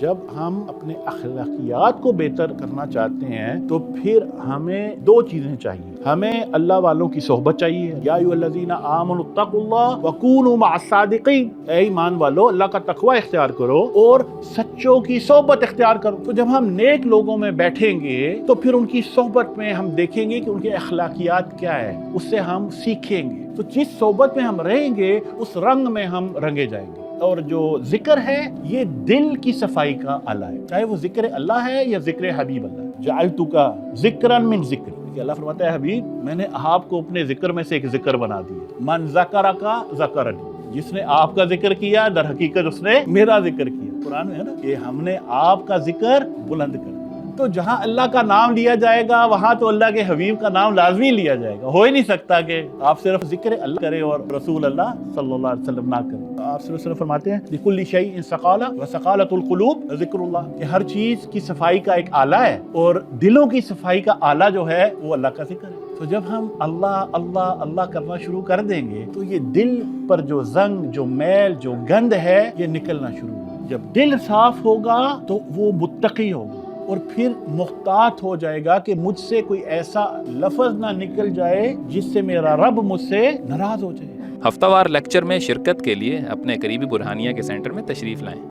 جب ہم اپنے اخلاقیات کو بہتر کرنا چاہتے ہیں تو پھر ہمیں دو چیزیں چاہیے. ہمیں اللہ والوں کی صحبت چاہیے. یا ایھا الذین آمنوا اتقوا اللہ وکونوا مع الصادقین. اے ایمان والو اللہ کا تقوی اختیار کرو اور سچوں کی صحبت اختیار کرو. تو جب ہم نیک لوگوں میں بیٹھیں گے تو پھر ان کی صحبت میں ہم دیکھیں گے کہ ان کے اخلاقیات کیا ہے, اس سے ہم سیکھیں گے. تو جس صحبت میں ہم رہیں گے اس رنگ میں ہم رنگے جائیں گے. اور جو ذکر ہے یہ دل کی صفائی کا آلہ ہے, چاہے وہ ذکر اللہ ہے یا ذکر حبیب اللہ. جعلتک ذکرا من ذکر, کہ اللہ فرماتا ہے حبیب میں نے آپ کو اپنے ذکر میں سے ایک ذکر بنا دیا. من ذکرک ذکرنی, جس نے آپ کا ذکر کیا در حقیقت اس نے میرا ذکر کیا. قرآن میں ہے نا کہ ہم نے آپ کا ذکر بلند کر. تو جہاں اللہ کا نام لیا جائے گا وہاں تو اللہ کے حبیب کا نام لازمی لیا جائے گا. ہو ہی نہیں سکتا کہ آپ صرف ذکر اللہ کریں اور رسول اللہ صلی اللہ علیہ وسلم نہ کریں. آپ صلی اللہ علیہ وسلم فرماتے ہیں لِكُلِّ شَيْءٍ سَقَالَةٌ وَسَقَالَةُ الْقُلُوبِ ذِكْرُ اللَّهِ, کہ ہر چیز کی صفائی کا ایک آلہ ہے اور دلوں کی صفائی کا آلہ جو ہے وہ اللہ کا ذکر ہے. تو جب ہم اللہ اللہ اللہ کرنا شروع کر دیں گے تو یہ دل پر جو زنگ, جو میل, جو گند ہے یہ نکلنا شروع ہوگا. جب دل صاف ہوگا تو وہ متقی ہوگا اور پھر محتاط ہو جائے گا کہ مجھ سے کوئی ایسا لفظ نہ نکل جائے جس سے میرا رب مجھ سے ناراض ہو جائے. ہفتہ وار لیکچر میں شرکت کے لیے اپنے قریبی برہانیہ کے سینٹر میں تشریف لائیں.